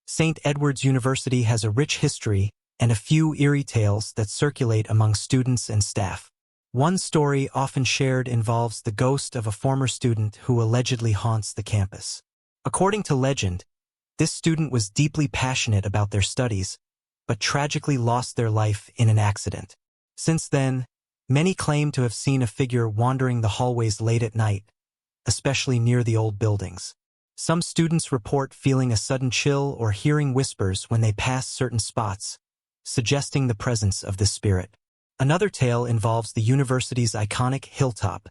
St. Edward's University has a rich history and a few eerie tales that circulate among students and staff. One story often shared involves the ghost of a former student who allegedly haunts the campus. According to legend, this student was deeply passionate about their studies, but tragically lost their life in an accident. Since then, many claim to have seen a figure wandering the hallways late at night, especially near the old buildings. Some students report feeling a sudden chill or hearing whispers when they pass certain spots, suggesting the presence of this spirit. Another tale involves the university's iconic hilltop,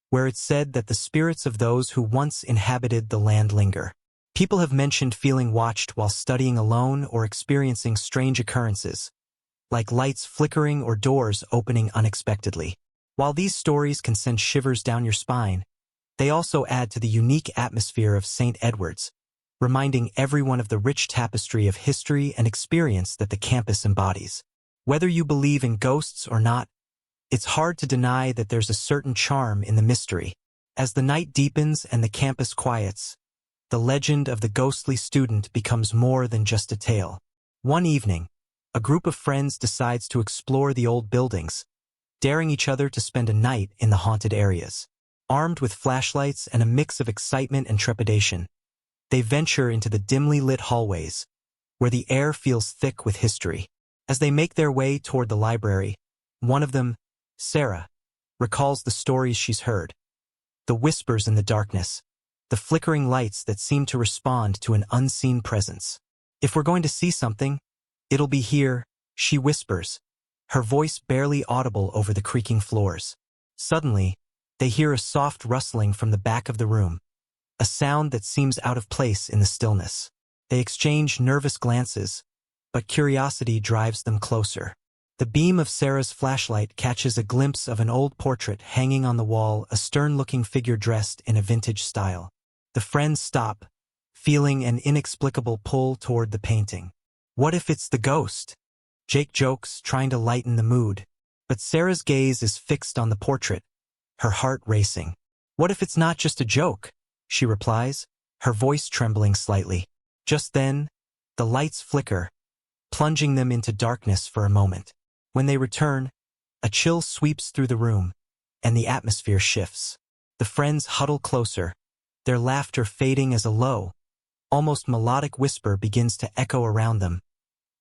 where it's said that the spirits of those who once inhabited the land linger. People have mentioned feeling watched while studying alone or experiencing strange occurrences, like lights flickering or doors opening unexpectedly. While these stories can send shivers down your spine, they also add to the unique atmosphere of St. Edward's, reminding everyone of the rich tapestry of history and experience that the campus embodies. Whether you believe in ghosts or not, it's hard to deny that there's a certain charm in the mystery. As the night deepens and the campus quiets, the legend of the ghostly student becomes more than just a tale. One evening, a group of friends decides to explore the old buildings, daring each other to spend a night in the haunted areas. Armed with flashlights and a mix of excitement and trepidation, they venture into the dimly lit hallways, where the air feels thick with history. As they make their way toward the library, one of them, Sarah, recalls the stories she's heard. The whispers in the darkness, the flickering lights that seem to respond to an unseen presence. "If we're going to see something, it'll be here," she whispers, her voice barely audible over the creaking floors. Suddenly, they hear a soft rustling from the back of the room, a sound that seems out of place in the stillness. They exchange nervous glances, but curiosity drives them closer. The beam of Sarah's flashlight catches a glimpse of an old portrait hanging on the wall, a stern-looking figure dressed in a vintage style. The friends stop, feeling an inexplicable pull toward the painting. "What if it's the ghost?" Jake jokes, trying to lighten the mood. But Sarah's gaze is fixed on the portrait, her heart racing. "What if it's not just a joke?" she replies, her voice trembling slightly. Just then, the lights flicker, plunging them into darkness for a moment. When they return, a chill sweeps through the room, and the atmosphere shifts. The friends huddle closer, their laughter fading as a low, almost melodic whisper begins to echo around them,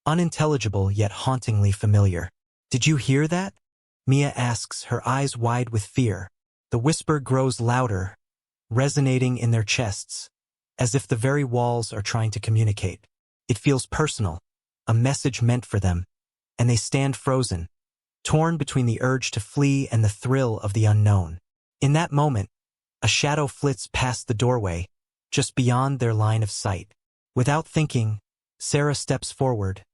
unintelligible yet hauntingly familiar. "Did you hear that?" Mia asks, her eyes wide with fear. The whisper grows louder, resonating in their chests, as if the very walls are trying to communicate. It feels personal, a message meant for them, and they stand frozen, torn between the urge to flee and the thrill of the unknown. In that moment, a shadow flits past the doorway, just beyond their line of sight. Without thinking, Sarah steps forward,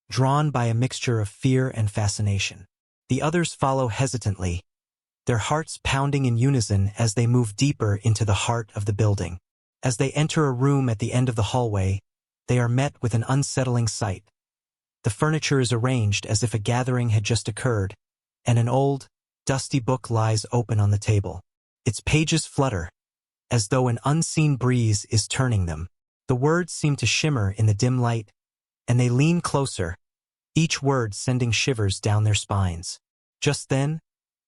drawn by a mixture of fear and fascination. The others follow hesitantly, their hearts pounding in unison as they move deeper into the heart of the building. As they enter a room at the end of the hallway, they are met with an unsettling sight. The furniture is arranged as if a gathering had just occurred, and an old, dusty book lies open on the table. Its pages flutter, as though an unseen breeze is turning them. The words seem to shimmer in the dim light, and they lean closer, each word sending shivers down their spines. Just then,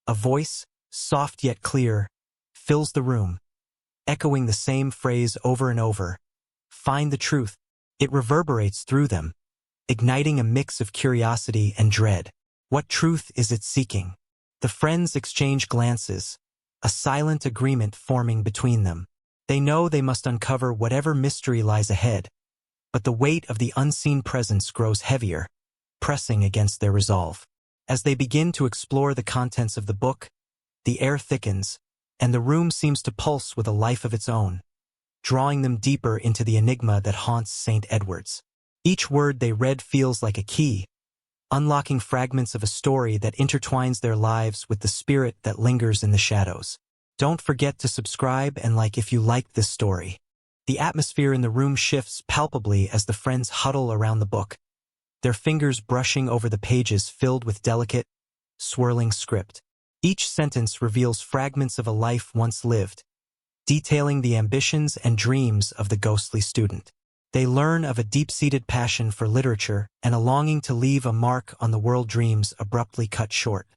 a voice, soft yet clear, fills the room, echoing the same phrase over and over. "Find the truth." It reverberates through them, igniting a mix of curiosity and dread. What truth is it seeking? The friends exchange glances, a silent agreement forming between them. They know they must uncover whatever mystery lies ahead, but the weight of the unseen presence grows heavier, pressing against their resolve. As they begin to explore the contents of the book, the air thickens, and the room seems to pulse with a life of its own, drawing them deeper into the enigma that haunts St. Edward's. Each word they read feels like a key, unlocking fragments of a story that intertwines their lives with the spirit that lingers in the shadows. Don't forget to subscribe and like if you liked this story. The atmosphere in the room shifts palpably as the friends huddle around the book, their fingers brushing over the pages filled with delicate, swirling script. Each sentence reveals fragments of a life once lived, detailing the ambitions and dreams of the ghostly student. They learn of a deep-seated passion for literature and a longing to leave a mark on the world dreams abruptly cut short.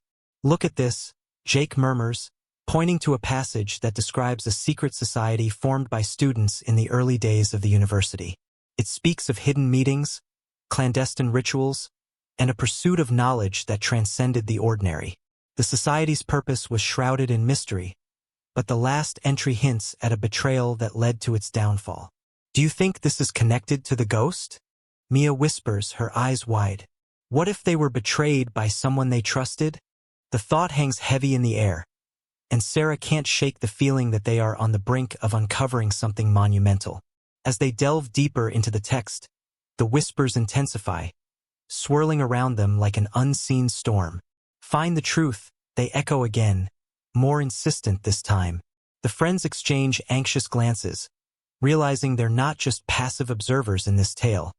"Look at this," Jake murmurs, pointing to a passage that describes a secret society formed by students in the early days of the university. It speaks of hidden meetings, clandestine rituals, and a pursuit of knowledge that transcended the ordinary. The society's purpose was shrouded in mystery, but the last entry hints at a betrayal that led to its downfall. "Do you think this is connected to the ghost?" Mia whispers, her eyes wide. What if they were betrayed by someone they trusted? The thought hangs heavy in the air, and Sarah can't shake the feeling that they are on the brink of uncovering something monumental. As they delve deeper into the text, the whispers intensify, swirling around them like an unseen storm. "Find the truth," they echo again, more insistent this time. The friends exchange anxious glances, realizing they're not just passive observers in this tale.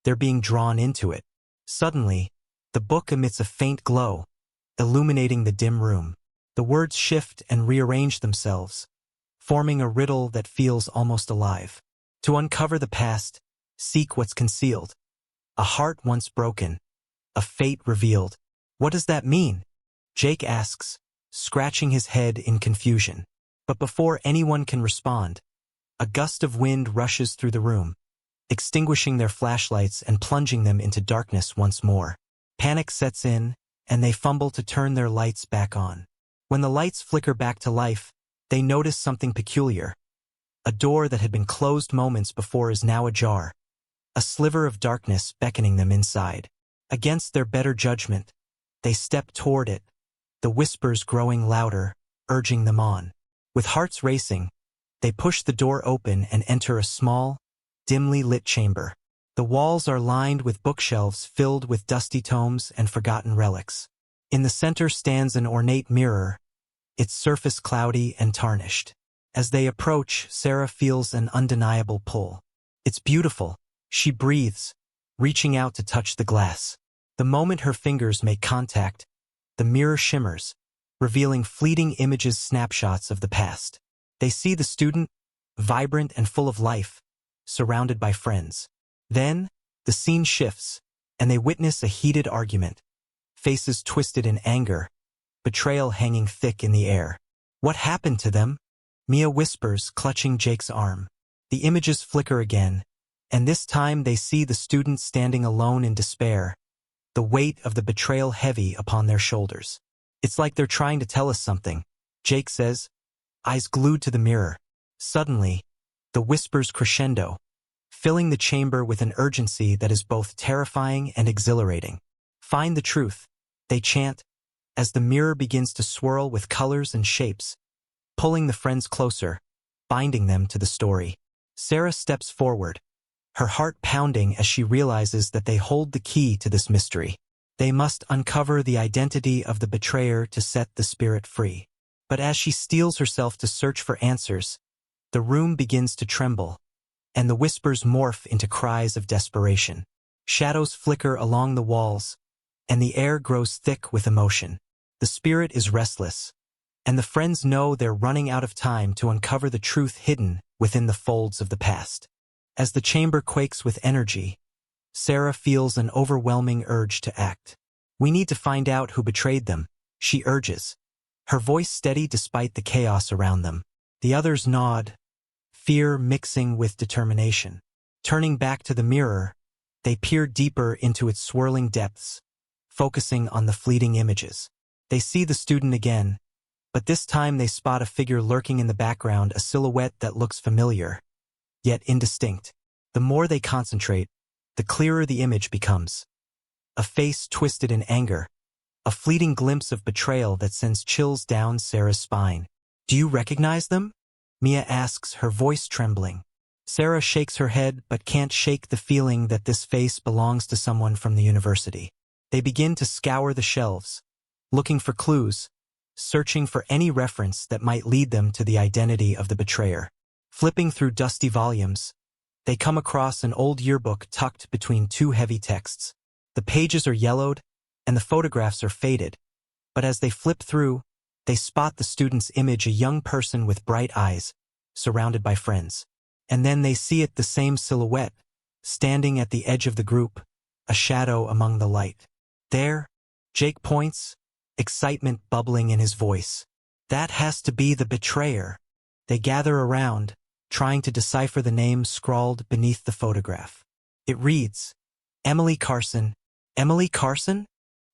They're being drawn into it. Suddenly, the book emits a faint glow, illuminating the dim room. The words shift and rearrange themselves, forming a riddle that feels almost alive. To uncover the past, seek what's concealed. A heart once broken, a fate revealed. What does that mean? Jake asks, scratching his head in confusion. But before anyone can respond, a gust of wind rushes through the room, extinguishing their flashlights and plunging them into darkness once more. Panic sets in, and they fumble to turn their lights back on. When the lights flicker back to life, they notice something peculiar. A door that had been closed moments before is now ajar, a sliver of darkness beckoning them inside. Against their better judgment, they step toward it, the whispers growing louder, urging them on. With hearts racing, they push the door open and enter a small, dimly lit chamber. The walls are lined with bookshelves filled with dusty tomes and forgotten relics. In the center stands an ornate mirror, its surface cloudy and tarnished. As they approach, Sarah feels an undeniable pull. "It's beautiful," she breathes, reaching out to touch the glass. The moment her fingers make contact, the mirror shimmers, revealing fleeting images, snapshots of the past. They see the student, vibrant and full of life, surrounded by friends. Then, the scene shifts, and they witness a heated argument, faces twisted in anger, betrayal hanging thick in the air. "What happened to them?" Mia whispers, clutching Jake's arm. The images flicker again, and this time they see the student standing alone in despair, the weight of the betrayal heavy upon their shoulders. "It's like they're trying to tell us something," Jake says, eyes glued to the mirror. Suddenly, the whispers crescendo, filling the chamber with an urgency that is both terrifying and exhilarating. "Find the truth," they chant, as the mirror begins to swirl with colors and shapes, pulling the friends closer, binding them to the story. Sarah steps forward, her heart pounding as she realizes that they hold the key to this mystery. They must uncover the identity of the betrayer to set the spirit free. But as she steels herself to search for answers, the room begins to tremble, and the whispers morph into cries of desperation. Shadows flicker along the walls, and the air grows thick with emotion. The spirit is restless, and the friends know they're running out of time to uncover the truth hidden within the folds of the past. As the chamber quakes with energy, Sarah feels an overwhelming urge to act. "We need to find out who betrayed them," she urges, her voice steady despite the chaos around them. The others nod, fear mixing with determination. Turning back to the mirror, they peer deeper into its swirling depths, focusing on the fleeting images. They see the student again, but this time they spot a figure lurking in the background, a silhouette that looks familiar, yet indistinct. The more they concentrate, the clearer the image becomes. A face twisted in anger, a fleeting glimpse of betrayal that sends chills down Sarah's spine. "Do you recognize them?" Mia asks, her voice trembling. Sarah shakes her head but can't shake the feeling that this face belongs to someone from the university. They begin to scour the shelves, looking for clues, searching for any reference that might lead them to the identity of the betrayer. Flipping through dusty volumes, they come across an old yearbook tucked between two heavy texts. The pages are yellowed, and the photographs are faded, but as they flip through, they spot the student's image, a young person with bright eyes, surrounded by friends. And then they see it, the same silhouette, standing at the edge of the group, a shadow among the light. There, Jake points, excitement bubbling in his voice. That has to be the betrayer. They gather around, trying to decipher the name scrawled beneath the photograph. It reads, Emily Carson. Emily Carson?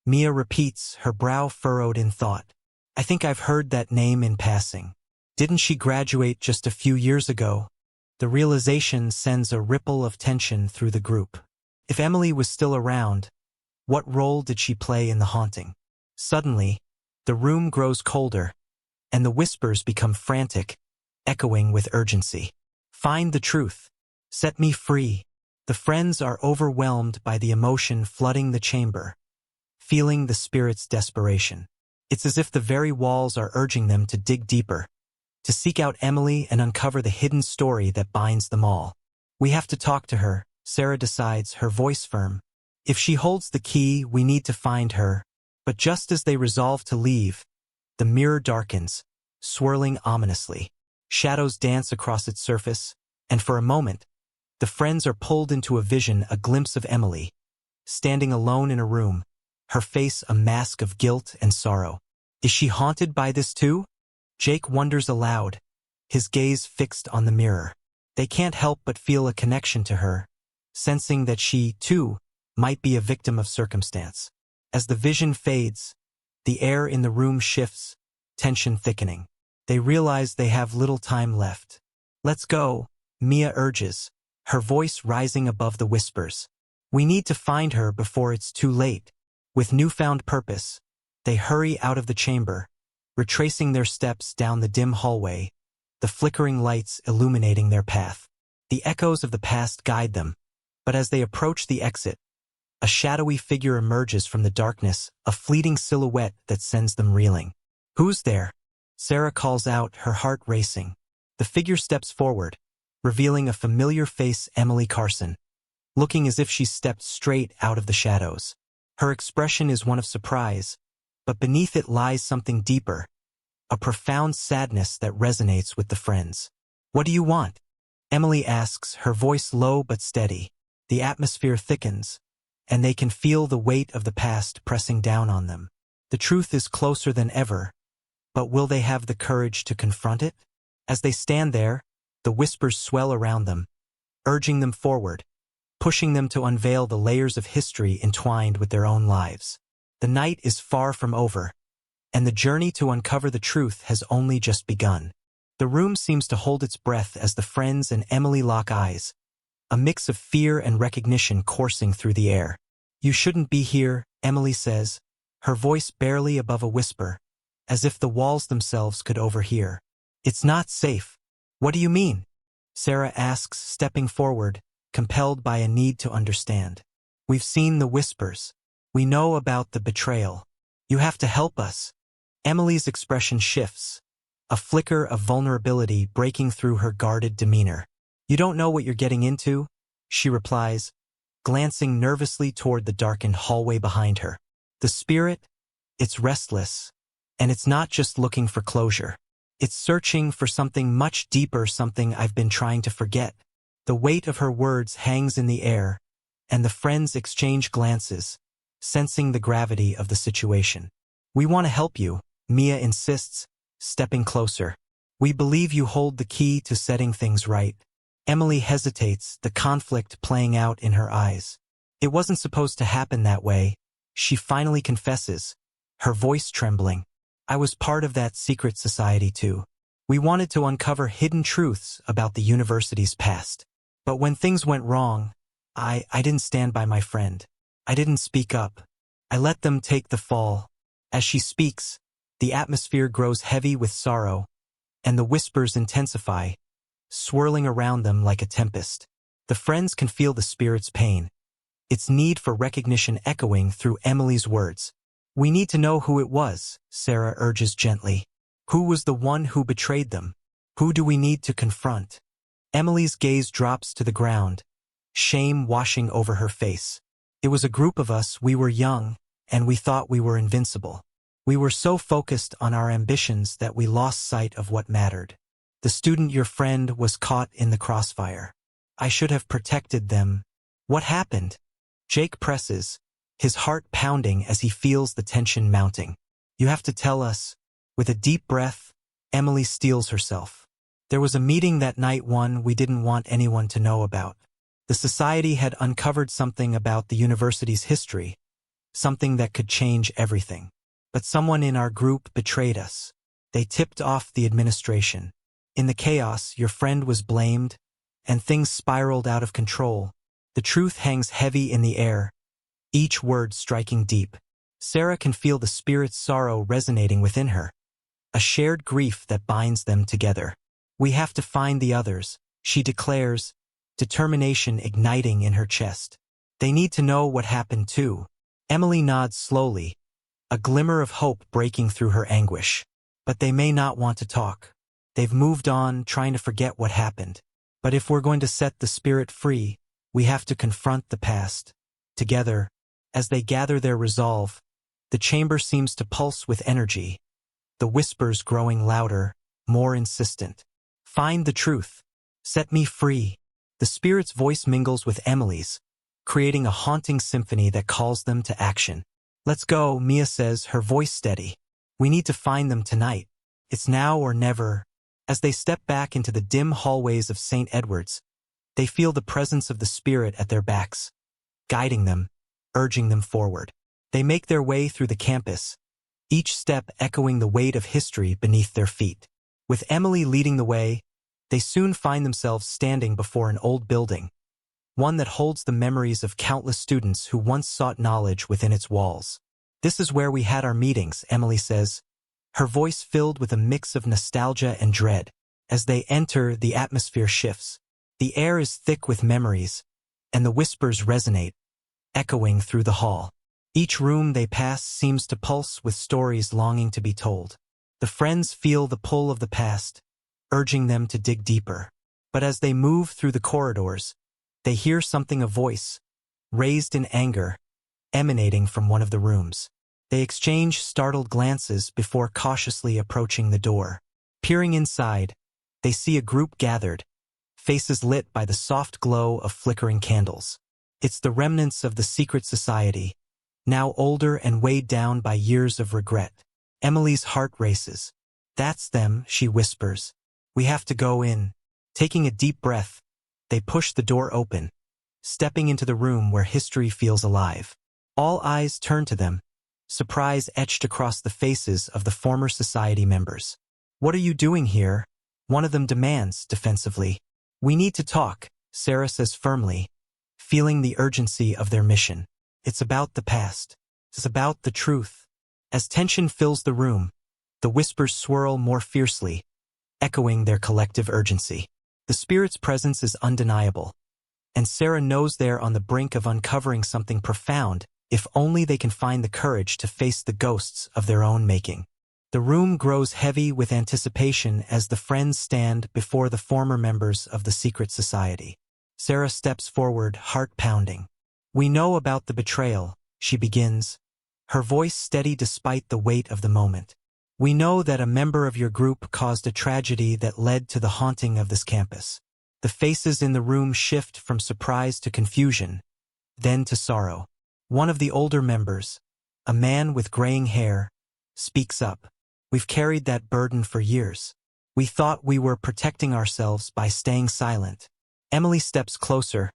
Mia repeats, her brow furrowed in thought. I think I've heard that name in passing. Didn't she graduate just a few years ago? The realization sends a ripple of tension through the group. If Emily was still around, what role did she play in the haunting? Suddenly, the room grows colder, and the whispers become frantic, echoing with urgency. Find the truth. Set me free. The friends are overwhelmed by the emotion flooding the chamber, feeling the spirit's desperation. It's as if the very walls are urging them to dig deeper, to seek out Emily and uncover the hidden story that binds them all. We have to talk to her, Sarah decides, her voice firm. If she holds the key, we need to find her. But just as they resolve to leave, the mirror darkens, swirling ominously. Shadows dance across its surface, and for a moment, the friends are pulled into a vision, a glimpse of Emily, standing alone in a room, her face a mask of guilt and sorrow. Is she haunted by this too? Jake wonders aloud, his gaze fixed on the mirror. They can't help but feel a connection to her, sensing that she, too, might be a victim of circumstance. As the vision fades, the air in the room shifts, tension thickening. They realize they have little time left. Let's go, Mia urges, her voice rising above the whispers. We need to find her before it's too late. With newfound purpose, they hurry out of the chamber, retracing their steps down the dim hallway, the flickering lights illuminating their path. The echoes of the past guide them, but as they approach the exit, a shadowy figure emerges from the darkness, a fleeting silhouette that sends them reeling. Who's there? Sarah calls out, her heart racing. The figure steps forward, revealing a familiar face, Emily Carson, looking as if she stepped straight out of the shadows. Her expression is one of surprise, but beneath it lies something deeper, a profound sadness that resonates with the friends. What do you want? Emily asks, her voice low but steady. The atmosphere thickens, and they can feel the weight of the past pressing down on them. The truth is closer than ever, but will they have the courage to confront it? As they stand there, the whispers swell around them, urging them forward, pushing them to unveil the layers of history entwined with their own lives. The night is far from over, and the journey to uncover the truth has only just begun. The room seems to hold its breath as the friends and Emily lock eyes, a mix of fear and recognition coursing through the air. You shouldn't be here, Emily says, her voice barely above a whisper, as if the walls themselves could overhear. It's not safe. What do you mean? Sarah asks, stepping forward, compelled by a need to understand. We've seen the whispers. We know about the betrayal. You have to help us. Emily's expression shifts, a flicker of vulnerability breaking through her guarded demeanor. You don't know what you're getting into, she replies, glancing nervously toward the darkened hallway behind her. The spirit, it's restless, and it's not just looking for closure. It's searching for something much deeper, something I've been trying to forget. The weight of her words hangs in the air, and the friends exchange glances, sensing the gravity of the situation. We want to help you, Mia insists, stepping closer. We believe you hold the key to setting things right. Emily hesitates, the conflict playing out in her eyes. It wasn't supposed to happen that way, she finally confesses, her voice trembling. I was part of that secret society too. We wanted to uncover hidden truths about the university's past. But when things went wrong, I didn't stand by my friend. I didn't speak up. I let them take the fall. As she speaks, the atmosphere grows heavy with sorrow, and the whispers intensify, swirling around them like a tempest. The friends can feel the spirit's pain, its need for recognition echoing through Emily's words. We need to know who it was, Sarah urges gently. Who was the one who betrayed them? Who do we need to confront? Emily's gaze drops to the ground, shame washing over her face. It was a group of us, we were young, and we thought we were invincible. We were so focused on our ambitions that we lost sight of what mattered. The student, your friend, was caught in the crossfire. I should have protected them, What happened? Jake presses, his heart pounding as he feels the tension mounting. You have to tell us. With a deep breath, Emily steels herself. There was a meeting that night, one we didn't want anyone to know about. The society had uncovered something about the university's history, something that could change everything. But someone in our group betrayed us. They tipped off the administration. In the chaos, your friend was blamed, and things spiraled out of control. The truth hangs heavy in the air, each word striking deep. Sarah can feel the spirit's sorrow resonating within her, a shared grief that binds them together. We have to find the others, she declares, determination igniting in her chest. They need to know what happened too. Emily nods slowly, a glimmer of hope breaking through her anguish. But they may not want to talk. They've moved on, trying to forget what happened. But if we're going to set the spirit free, we have to confront the past. Together, as they gather their resolve, the chamber seems to pulse with energy, the whispers growing louder, more insistent. Find the truth. Set me free. The spirit's voice mingles with Emily's, creating a haunting symphony that calls them to action. Let's go, Mia says, her voice steady. We need to find them tonight. It's now or never. As they step back into the dim hallways of St. Edward's, they feel the presence of the spirit at their backs, guiding them, urging them forward. They make their way through the campus, each step echoing the weight of history beneath their feet. With Emily leading the way, they soon find themselves standing before an old building, one that holds the memories of countless students who once sought knowledge within its walls. This is where we had our meetings, Emily says, her voice filled with a mix of nostalgia and dread. As they enter, the atmosphere shifts. The air is thick with memories, and the whispers resonate, echoing through the hall. Each room they pass seems to pulse with stories longing to be told. The friends feel the pull of the past, urging them to dig deeper. But as they move through the corridors, they hear something, a voice, raised in anger, emanating from one of the rooms. They exchange startled glances before cautiously approaching the door. Peering inside, they see a group gathered, faces lit by the soft glow of flickering candles. It's the remnants of the secret society, now older and weighed down by years of regret. Emily's heart races. That's them, she whispers. We have to go in. Taking a deep breath, they push the door open, stepping into the room where history feels alive. All eyes turn to them, surprise etched across the faces of the former society members. What are you doing here? One of them demands, defensively. We need to talk, Sarah says firmly, feeling the urgency of their mission. It's about the past. It's about the truth. As tension fills the room, the whispers swirl more fiercely, echoing their collective urgency. The spirit's presence is undeniable, and Sarah knows they're on the brink of uncovering something profound, if only they can find the courage to face the ghosts of their own making. The room grows heavy with anticipation as the friends stand before the former members of the secret society. Sarah steps forward, heart pounding. We know about the betrayal, she begins, her voice steady despite the weight of the moment. We know that a member of your group caused a tragedy that led to the haunting of this campus. The faces in the room shift from surprise to confusion, then to sorrow. One of the older members, a man with graying hair, speaks up. We've carried that burden for years. We thought we were protecting ourselves by staying silent. Emily steps closer,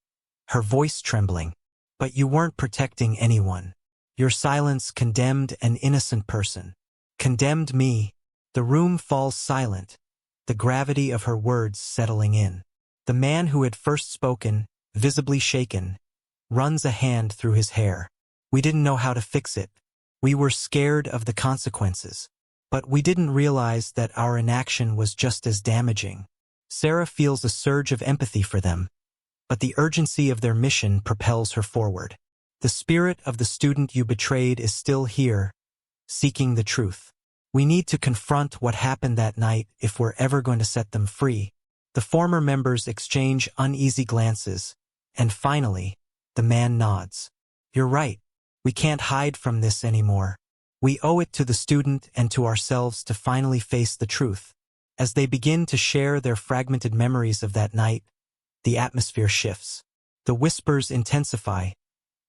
her voice trembling. But you weren't protecting anyone. Your silence condemned an innocent person. Condemned me. The room falls silent, the gravity of her words settling in. The man who had first spoken, visibly shaken, runs a hand through his hair. We didn't know how to fix it. We were scared of the consequences. But we didn't realize that our inaction was just as damaging. Sarah feels a surge of empathy for them, but the urgency of their mission propels her forward. The spirit of the student you betrayed is still here, seeking the truth. We need to confront what happened that night if we're ever going to set them free. The former members exchange uneasy glances, and finally, the man nods. You're right. We can't hide from this anymore. We owe it to the student and to ourselves to finally face the truth. As they begin to share their fragmented memories of that night, the atmosphere shifts. The whispers intensify,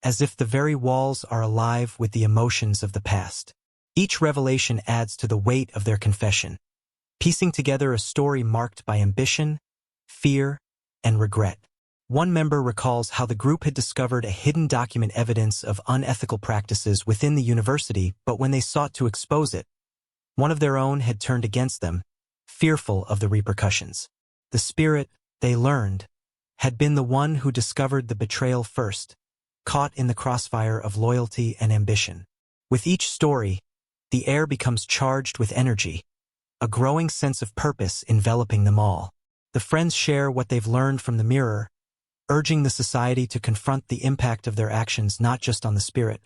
as if the very walls are alive with the emotions of the past. Each revelation adds to the weight of their confession, piecing together a story marked by ambition, fear, and regret. One member recalls how the group had discovered a hidden document evidence of unethical practices within the university, but when they sought to expose it, one of their own had turned against them, fearful of the repercussions. The spirit, they learned, had been the one who discovered the betrayal first, caught in the crossfire of loyalty and ambition. With each story, the air becomes charged with energy, a growing sense of purpose enveloping them all. The friends share what they've learned from the mirror, urging the society to confront the impact of their actions not just on the spirit,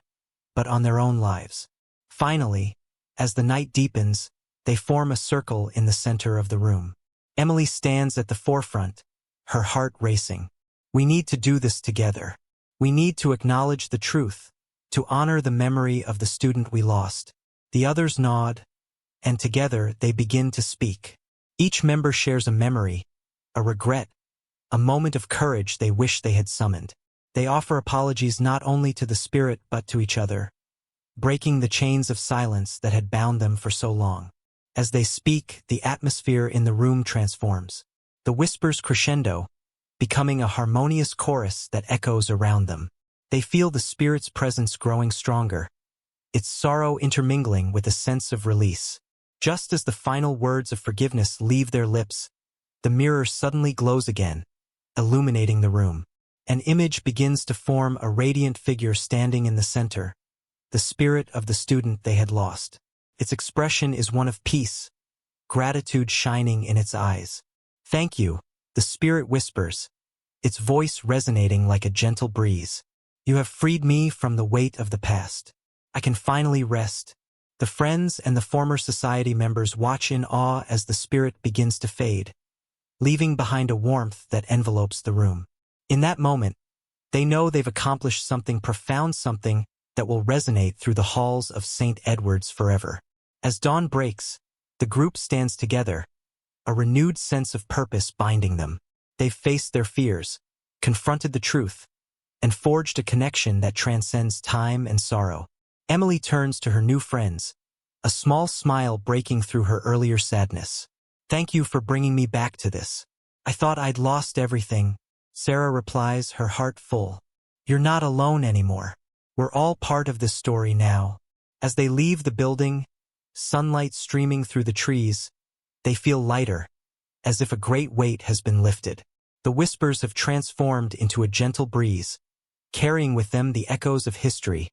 but on their own lives. Finally, as the night deepens, they form a circle in the center of the room. Emily stands at the forefront, her heart racing. We need to do this together. We need to acknowledge the truth, to honor the memory of the student we lost. The others nod, and together they begin to speak. Each member shares a memory, a regret, a moment of courage they wish they had summoned. They offer apologies not only to the spirit but to each other, breaking the chains of silence that had bound them for so long. As they speak, the atmosphere in the room transforms. The whispers crescendo, becoming a harmonious chorus that echoes around them. They feel the spirit's presence growing stronger, its sorrow intermingling with a sense of release. Just as the final words of forgiveness leave their lips, the mirror suddenly glows again, illuminating the room. An image begins to form, a radiant figure standing in the center, the spirit of the student they had lost. Its expression is one of peace, gratitude shining in its eyes. "Thank you," the spirit whispers, its voice resonating like a gentle breeze. "You have freed me from the weight of the past. I can finally rest." The friends and the former society members watch in awe as the spirit begins to fade, leaving behind a warmth that envelopes the room. In that moment, they know they've accomplished something profound, something that will resonate through the halls of St. Edward's forever. As dawn breaks, the group stands together, a renewed sense of purpose binding them. They've faced their fears, confronted the truth, and forged a connection that transcends time and sorrow. Emily turns to her new friends, a small smile breaking through her earlier sadness. "Thank you for bringing me back to this. I thought I'd lost everything." Sarah replies, her heart full. "You're not alone anymore. We're all part of this story now." As they leave the building, sunlight streaming through the trees, they feel lighter, as if a great weight has been lifted. The whispers have transformed into a gentle breeze, carrying with them the echoes of history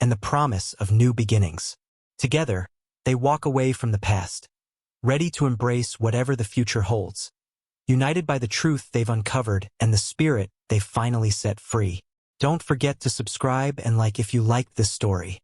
and the promise of new beginnings. Together, they walk away from the past, ready to embrace whatever the future holds, united by the truth they've uncovered and the spirit they've finally set free. Don't forget to subscribe and like if you liked this story.